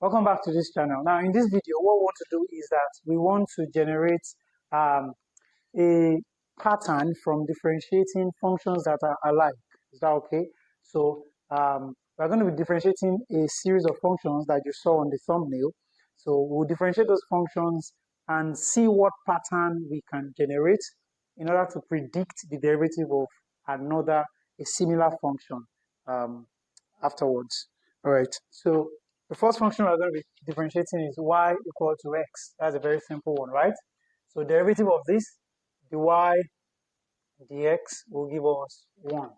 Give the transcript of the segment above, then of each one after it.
Welcome back to this channel. Now, in this video, what we want to do is that we want to generate a pattern from differentiating functions that are alike. Is that okay? So we're going to be differentiating a series of functions that you saw on the thumbnail. So we'll differentiate those functions and see what pattern we can generate in order to predict the derivative of a similar function afterwards. All right. So the first function we're going to be differentiating is y equal to x. That's a very simple one, right? So derivative of this, dy dx will give us 1.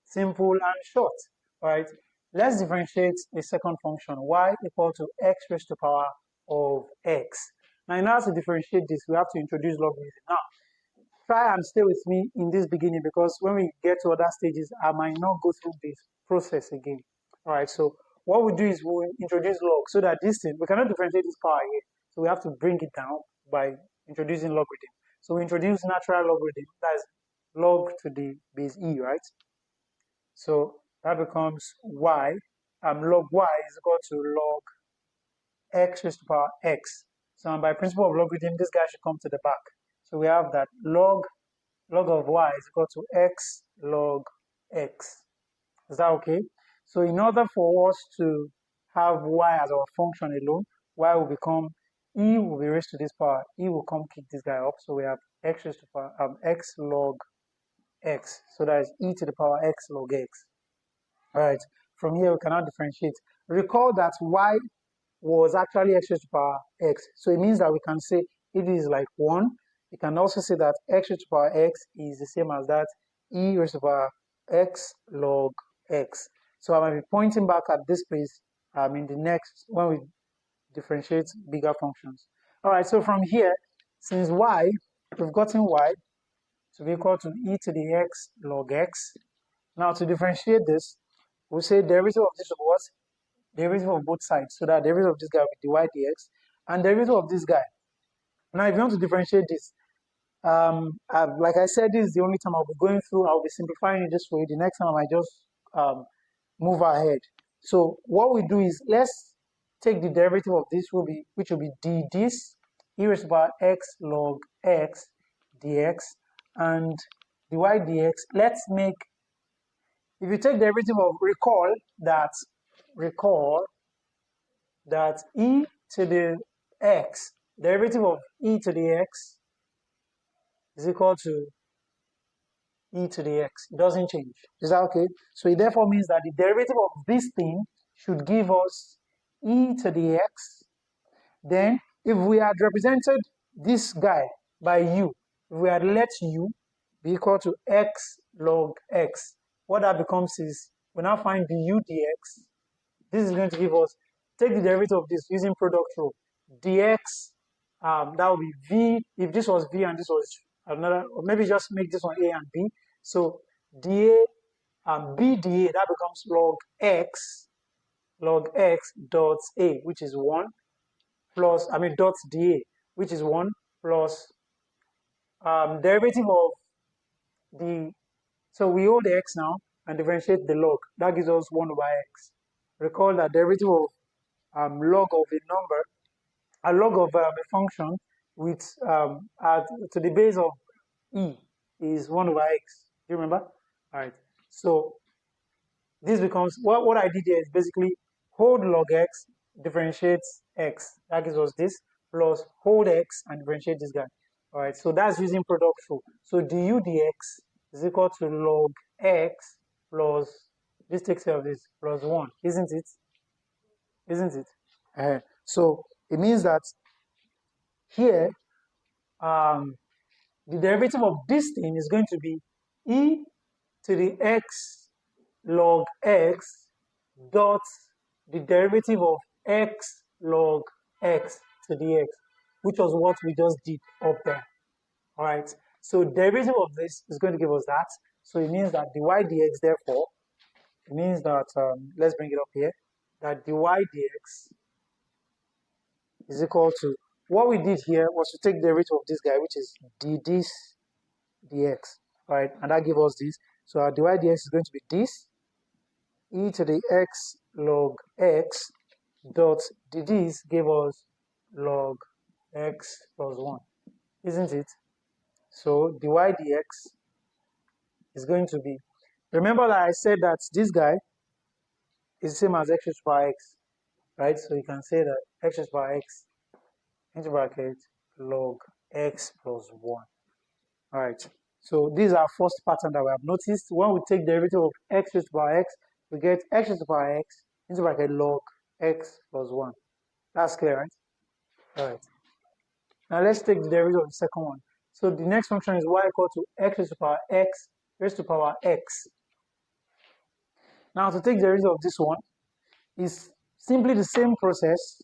Simple and short, all right? Let's differentiate the second function, y equal to x raised to the power of x. Now, in order to differentiate this, we have to introduce logarithm. Now, try and stay with me in this beginning because when we get to other stages, I might not go through this process again. All right, so what we do is we'll introduce log so that this thing, we cannot differentiate this power here. So we have to bring it down by introducing logarithm. So we introduce natural logarithm, that's log to the base e, right? So that becomes y, log y is equal to log x raised to the power x. So by principle of logarithm, this guy should come to the back. So we have that log of y is equal to x log x. Is that okay? So in order for us to have y as our function alone, y will become e will be raised to this power. E will come kick this guy up. So we have x raised to the power x log x. So that is e to the power x log x. All right. From here we cannot differentiate. Recall that y was actually x raised to the power x. So it means that we can say it is like 1. You can also say that x raised to the power x is the same as that e raised to the power x log x. So I might be pointing back at this place in the next, when we differentiate bigger functions. All right, so from here, since y, we've gotten y to be equal to e to the x log x. Now to differentiate this, we'll say derivative of this of what? Derivative of both sides. So that derivative of this guy will be dy dx, and derivative of this guy. Now if you want to differentiate this, like I said, this is the only time I'll be going through. I'll be simplifying it this way. The next time I might just move ahead. So what we do is let's take the derivative of this which will be d this e raised to the power x log x dx, and dy dx. Let's make, if you take derivative of, recall that e to the x, derivative of e to the x is equal to e to the x. It doesn't change. Is that okay? So it therefore means that the derivative of this thing should give us e to the x. Then if we had represented this guy by u, if we had let u be equal to x log x, what that becomes is, we now find du dx. This is going to give us, take the derivative of this using product rule, dx, that would be v, if this was v and this was another, or maybe just make this one a and b. So dA b dA, that becomes log x dot a, which is 1, plus, dot dA, which is 1, plus derivative of the, so we hold the x now and differentiate the log. That gives us 1 over x. Recall that derivative of log of a number, a log of a function with to the base of e is 1 over x. Do you remember? All right. So this becomes, what I did here is basically hold log x, differentiates x. That gives us this, plus hold x and differentiate this guy. All right. So that's using product rule. So du dx is equal to log x plus, this takes care of this, plus 1, isn't it? Isn't it? So it means that here, the derivative of this thing is going to be e to the x log x dot the derivative of x log x to the x, which was what we just did up there. All right. So derivative of this is going to give us that. So it means that dy dx, therefore, it means that, let's bring it up here, that dy dx is equal to, what we did here was to take the derivative of this guy, which is d this dx, right? And that gives us this. So our dy dx is going to be this, e to the x log x dot dd's gave us log x plus 1, isn't it? So dy dx is going to be, remember that I said that this guy is the same as x raised to power x, right? So you can say that x raised to power x into bracket log x plus 1. All right. So these are first pattern that we have noticed. When we take derivative of x raised to power x, we get x raised to power x into bracket log x plus 1. That's clear, right? All right. Now let's take the derivative of the second one. So the next function is y equal to x raised to power x raised to power x. Now to take the derivative of this one is simply the same process,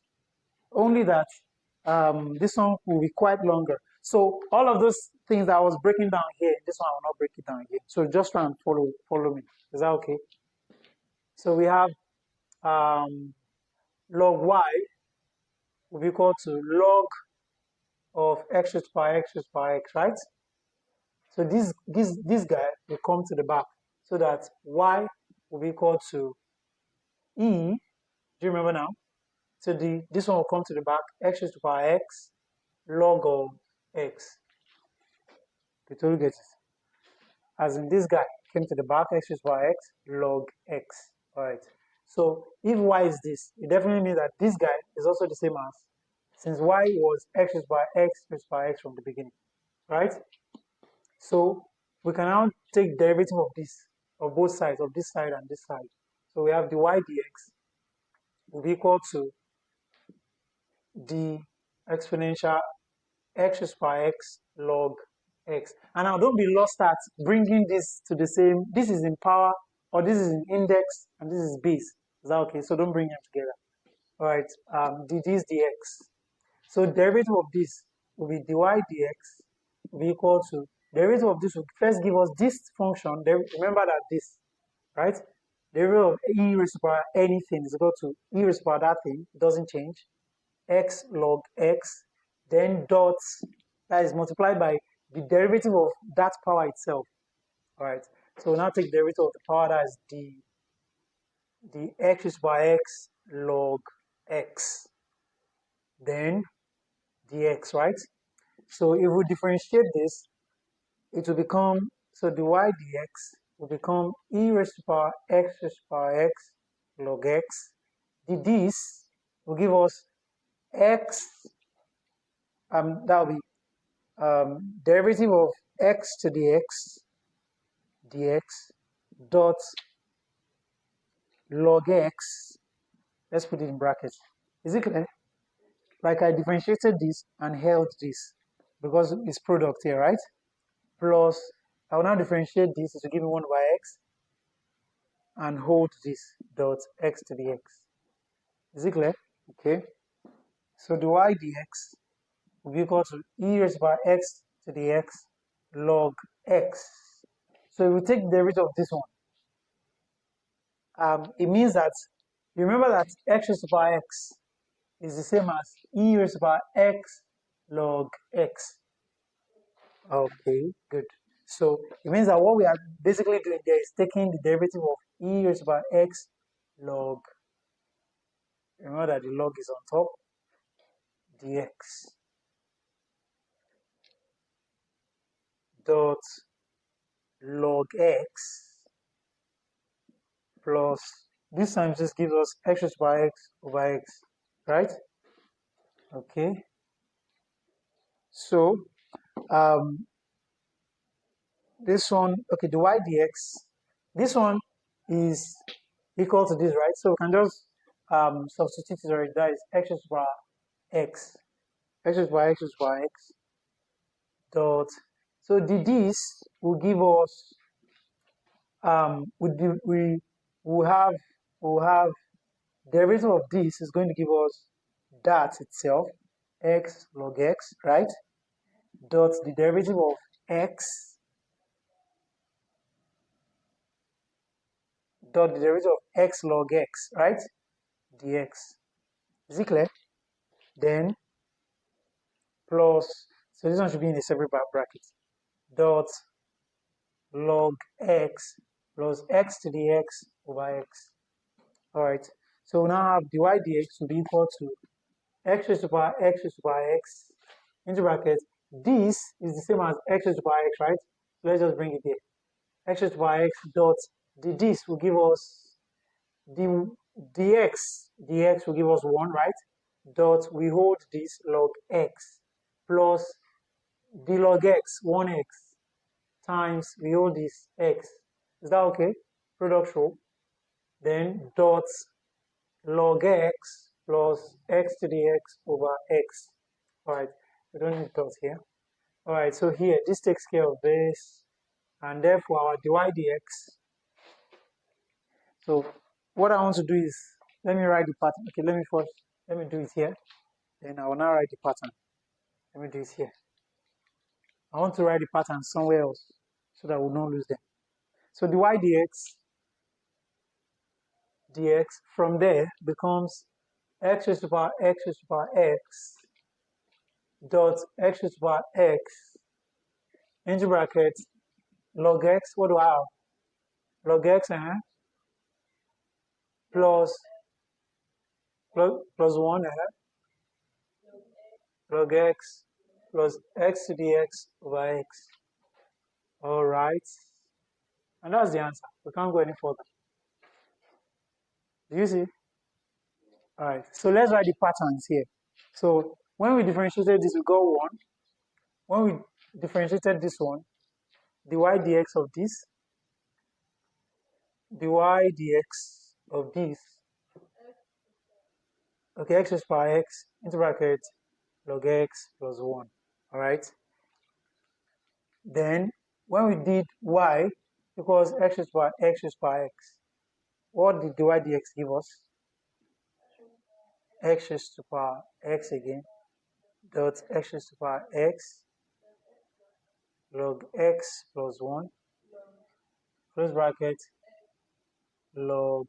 only that this one will be quite longer. So all of those things that I was breaking down here, this one I will not break it down again. So just try and follow me. Is that okay? So we have log y will be equal to log of x raised to power x raised to power x, right? So this guy will come to the back so that y will be equal to e. Do you remember now? So this one will come to the back, x raised to power x log of x. You totally get it. As in this guy came to the back, x raised to power x log x. All right. So if y is this, it definitely means that this guy is also the same as, since y was x raised to power x raised to power x from the beginning, right? So we can now take derivative of this, of both sides, of this side and this side. So we have dy dx will be equal to the exponential x raised to power x log x. And now don't be lost at bringing this to the same, this is in power, or this is in index, and this is base. Is that okay? So don't bring them together. All right, this dx. So derivative of this will be dy dx will be equal to, derivative of this will first give us this function. Remember that this, right? Derivative of e raised to power anything is equal to e raised to power that thing, it doesn't change, x log x, then dot, that is multiplied by the derivative of that power itself. All right. So we'll now take derivative of the power, that is the x raised by x log x, then dx, right? So if we differentiate this, it will become, so dy dx will become e raised to power x raised to power x log x. This will give us x, that will be derivative of x to the x dx dot log x. Let's put it in brackets. Is it clear? Like I differentiated this and held this because it's product here, right? Plus, I will now differentiate this to give me 1 by x and hold this dot x to the x. Is it clear? Okay. So dy dx will be equal to e raised by x to the x log x. So if we take the derivative of this one, it means that, remember that x raised to power x is the same as e raised to power x log x. Okay, good. So it means that what we are basically doing there is taking the derivative of e raised to power x log, remember that the log is on top, dx dot log x plus, this time just gives us x raised to power x over x, right? Okay. So this one, okay, the y dx, this one is equal to this, right? So we can just substitute it already. That is x raised to power x, x raised to power x raised to power x dot. So this will give us we will have derivative of this is going to give us that itself, x log x, right? Dot the derivative of x dot the derivative of x log x, right? Dx. Is it clear? Then plus, so this one should be in a separate bracket, dot log x plus x to the x over x. All right. So we now have dy dx will be equal to x raised to power x raised to power x into brackets. This is the same as x raised to power x, right? So let's just bring it here. X raised to power x dot this will give us the dx will give us 1, right? Dot we hold this log x plus the log x 1x times we hold this x. Is that okay? Product rule. Then dot log x plus x to the x over x. Alright, we don't need dots here. Alright, so here this takes care of this, and therefore our dy dx. So what I want to do is, let me write the pattern. Okay, let me do it here. Then I will now write the pattern. Let me do it here. I want to write the pattern somewhere else so that we'll not lose them. So dy dx from there becomes x raised to power x raised to power x dot x raised to power x into brackets log x. What do I have? Log x plus 1 log x plus x to the x over x. All right, and that's the answer. We can't go any further. Do you see? All right, so let's write the patterns here. So when we differentiated this, we got 1. When we differentiated this one, dy dx of this, dy dx of this, okay, x raised to power x into bracket log x plus 1. All right. Then when we did y equals x raised to power x raised to power x, what did dy dx give us? X raised to power x again dot x raised to power x log x plus 1 close bracket log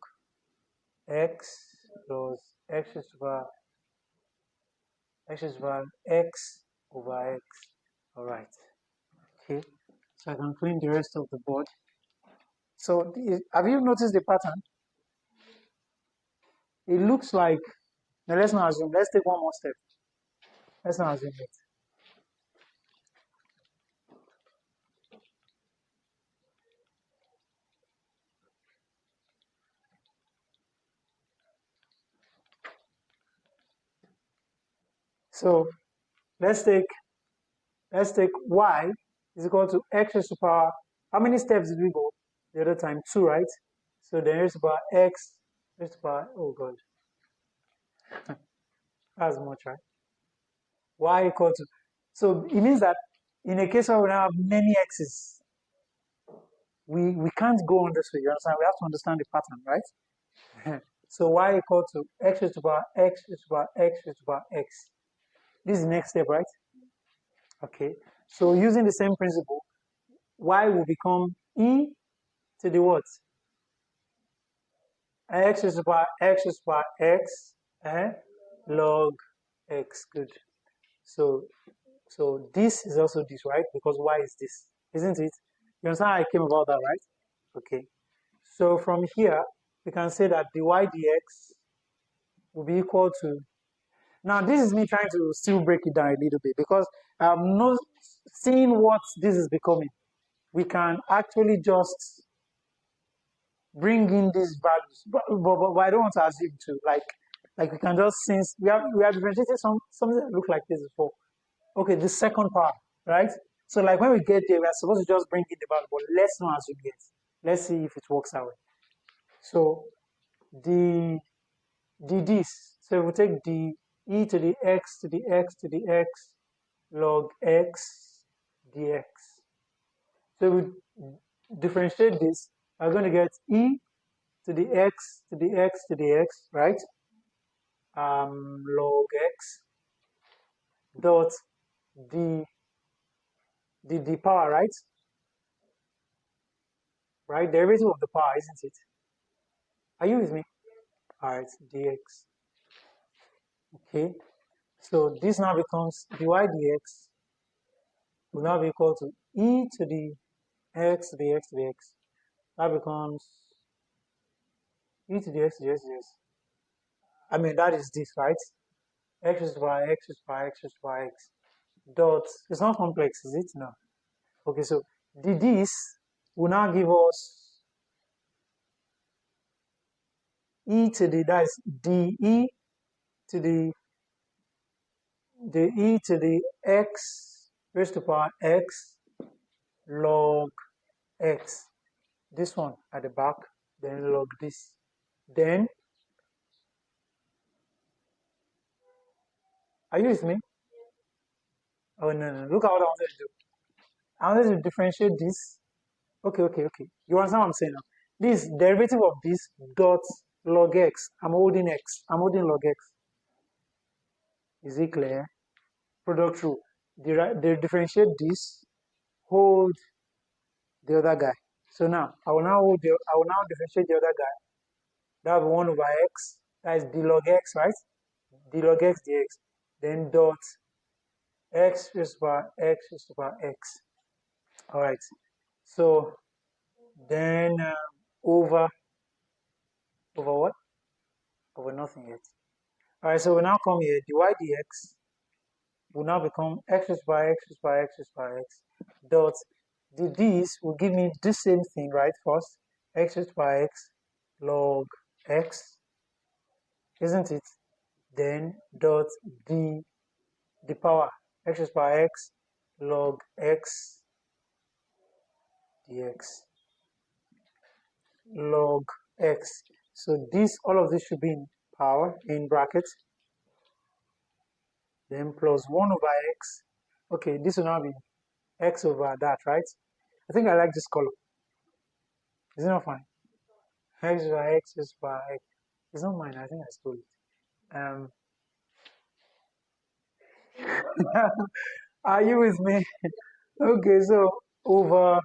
x plus x raised to power x over x. All right. Okay. So I can clean the rest of the board. So have you noticed the pattern? It looks like, now let's not assume, let's take one more step. Let's not assume it. So let's take y is equal to x raised to power. How many steps did we go the other time? 2, right? So then raised to power x raised to power, oh god, that's much, right? Y equal to, so it means that in a case where we now have many x's, we can't go on this way, you understand? We have to understand the pattern, right? So y equal to x raised to power x raised to power x raised to power x. This is the next step, right? Okay, so using the same principle, y will become e to the what? X raised to power x raised to power x log x. Good. So this is also this, right? Because y is this, isn't it? You understand how I came about that, right? Okay. So from here, we can say that dy dx will be equal to, now this is me trying to still break it down a little bit because I'm not seeing what this is becoming. We can actually just bring in these values, but I don't want to assume to, like we can just, since we have differentiated something that look like this before. Okay, the second part, right? So like when we get there, we are supposed to just bring in the value, but let's not assume yet. Let's see if it works out. So the this, so we take the e to the x to the x to the x log x dx. So we differentiate this, we're going to get e to the x to the x to the x, right? Log x dot the power, right? Right, derivative of the power, isn't it? Are you with me? All right, dx. Okay, so this now becomes dy dx will now be equal to e to the x to the x to the x. That becomes e to the x to the x to the x. I mean, that is this, right? X raised to power x raised to power x raised to power x dot, it's not complex, is it? No. Okay, so this will now give us e to the, that is de to the e to the x raised to power x log x. This one at the back, then log this. Then, are you with me? Oh, no. Look at what I wanted to do. I wanted to differentiate this. Okay. You understand what I'm saying now? This derivative of this dot log x. I'm holding x. I'm holding log x. Is it clear? Product rule. They differentiate this, hold the other guy. So now I will now differentiate the other guy. That will be 1 over x. That is d log x, right? D log x dx. Then dot x raised to power x raised to power x. All right. So then over what? Over nothing yet. All right. So we now come here. dy dx will now become x raised to power x raised to power x raised to power x dot this will give me the same thing, right? First, x raised to power x log x, isn't it? Then dot the power x raised to power x log x dx log x. So this, all of this should be in power in brackets. Then plus 1 over x. Okay, this will now be x over that, right? I think I like this color. Is it not fine? X over x is by x. It's not mine. I think I stole it. Are you with me? Okay, so over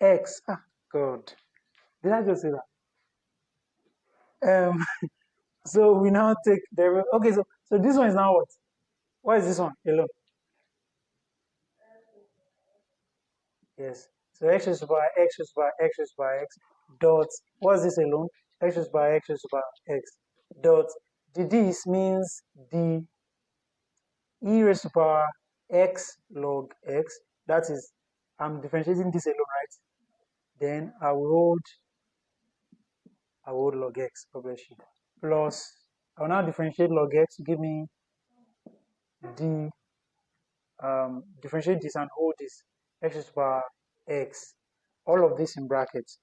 x. Ah, God. Did I just say that? So we now take the. Okay, so this one is now what? What is this one alone? Yes. So x is by x is by x is by x dot. What's this alone? X is by x is by x dot. This means the e raised to power x log x. That is, I'm differentiating this alone, right? Then I will hold log x, God bless you. Plus, I will now differentiate log x to give me the differentiate this and hold this x is power x. All of this in brackets,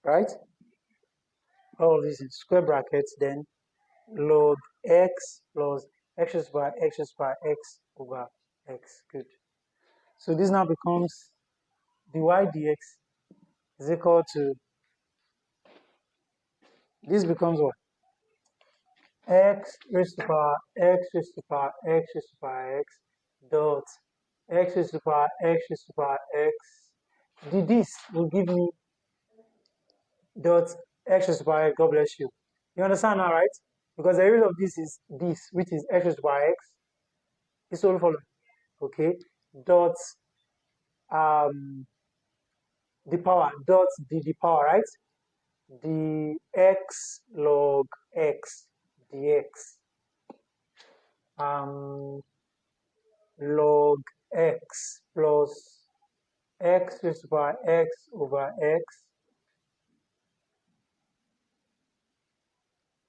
right? All of this in square brackets, then log x plus x is by x is by x over x. Good. So this now becomes dy dx is equal to, this becomes what? X raised to power x raised to power x raised to power x dot x raised to power x raised to power x. This will give me dot x raised to power x. God bless you. You understand now, right? Because the root of this is this, which is x raised to power x. It's all following. Okay. Dot the power dot the power, right? The x log x dx log x plus x raised to power x over x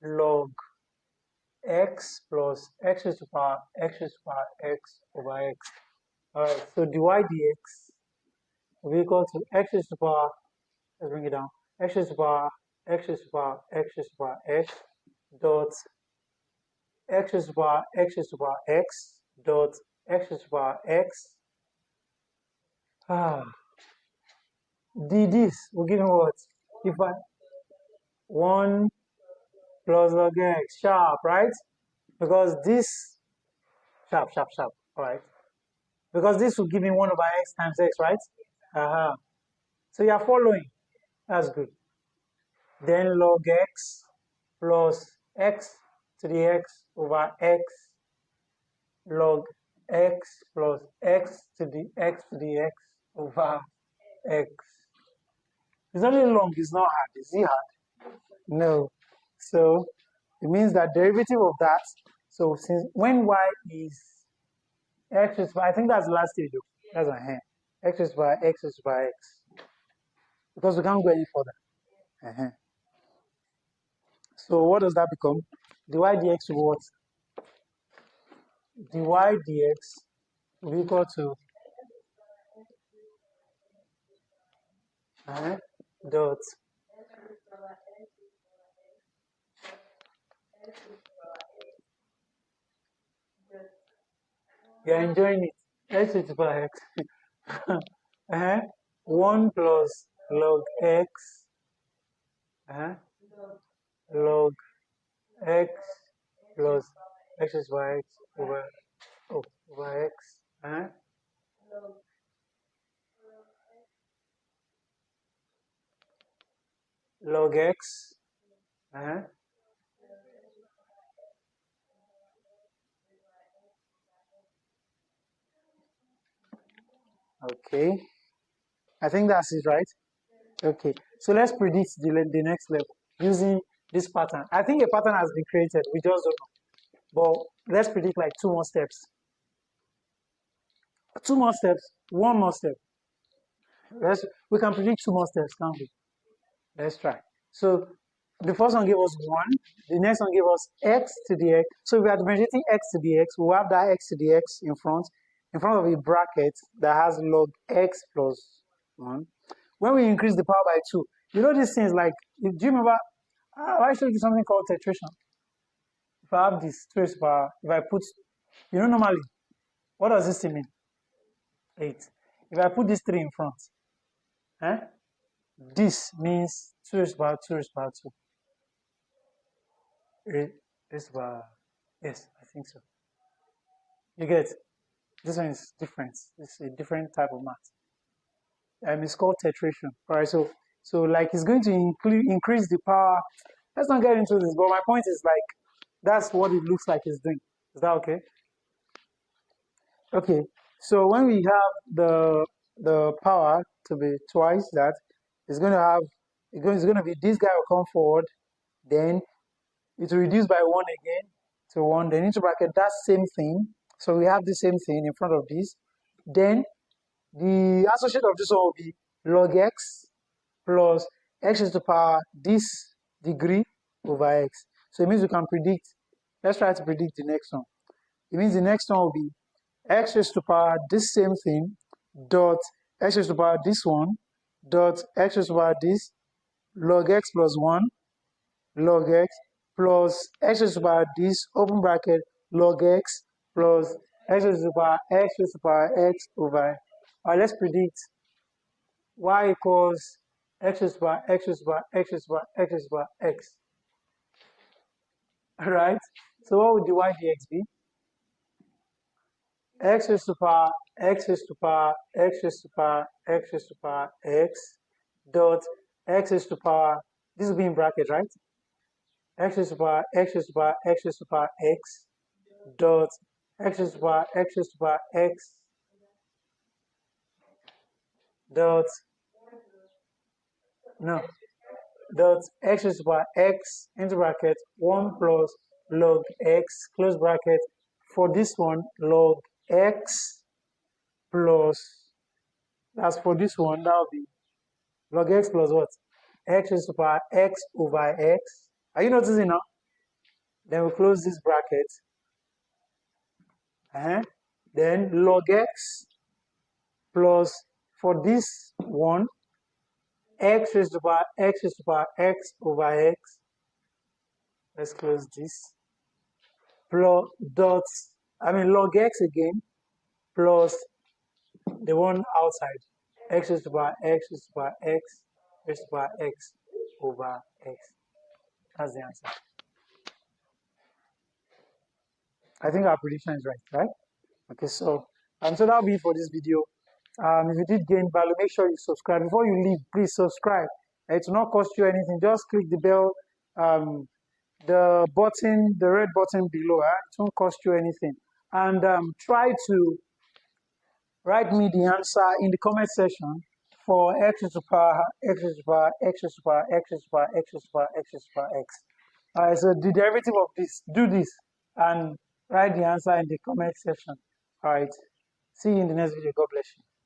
log x plus x raised to power x raised to power x over x. Alright, so dy dx will be equal to x raised to power, let's bring it down, x raised to power x raised to power x raised to power x dot x raised to power x raised to power x dot x raised to power x. This will give me what? If I 1 plus log x, sharp, right? Because this, sharp, all right? Because this will give me 1 over x times x, right? So you are following. That's good. Then log x plus x to the x over x log x plus x to the x to the x over x. It's only long, it's not hard. Is it hard? No. So It means that derivative of that. So since when y is x is, I think that's the last stage. That's my hand. X is by x is by x. Because we can't go any further. So what does that become? dy dx to what? Dy dx will be equal to dot. You're enjoying it. X is by x. 1 plus log x log x plus x is by x over x log x okay, I think that's it, right? Okay, so let's predict the next level using this pattern. I think a pattern has been created, we just don't know. But let's predict like 2 more steps. 2 more steps, 1 more step. We can predict 2 more steps, can't we? Let's try. So the first one gave us 1, the next one gave us x to the x. So if we are differentiating x to the x, we'll have that x to the x in front of a bracket that has log x plus 1. When we increase the power by 2, you know these things like, do you remember, I showed you something called tetration. If I have this 2 raised to power, if I put, normally, what does this thing mean? 8. If I put this 3 in front, this means 2 raised to power 2 raised to power 2. Raised to power, yes, I think so. You get, this one is different. It's a different type of math. It's called tetration. All right, so like it's going to increase the power. Let's not get into this, but my point is like, that's what it looks like it's doing. Is that okay? Okay, so when we have the power to be twice that, it's going to be, this guy will come forward, then it will reduce by 1 again to 1, then into bracket that same thing. So we have the same thing in front of this. Then the associate of this one will be log x plus x raised to the power this degree over x. So it means we can predict. Let's try to predict the next one. It means the next one will be x raised to the power this same thing dot x raised to the power this one dot x raised to the power this log x plus 1 log x plus x raised to the power this open bracket log x plus x raised to the power x raised to the power x over. All right, let's predict y equals x raised to the power x raised to the power x raised to the power x raised to the power x. All right, so what would the y dx be? X raised to the power x raised to the power x raised to the power x raised to the power x dot x raised to the power, this will be in bracket, right? X raised to the power x raised to the power x raised to the power x dot x raised to the power x raised to the power x dot dot x raised to the power x into bracket 1 plus log x close bracket. For this one, log x plus, as for this one, that will be log x plus what? X raised to the power x over x. Are you noticing now? Then we close this bracket. Then log x plus, for this one, x raised to the power x raised to the power x over x. Let's close this. Plus dots, log x again, plus the one outside, x raised to the power x raised to the power x raised to the power x over x. That's the answer. I think our prediction is right? Okay, so that'll be it for this video. If you did gain value, make sure you subscribe. Before you leave, please subscribe. It will not cost you anything. Just click the bell, the button, the red button below. It won't cost you anything. And try to write me the answer in the comment section for x raised to the power x raised to the power x raised to the power x raised to the power x raised to the power x raised to the power x. All right, so the derivative of this, do this, and write the answer in the comment section. All right, see you in the next video. God bless you.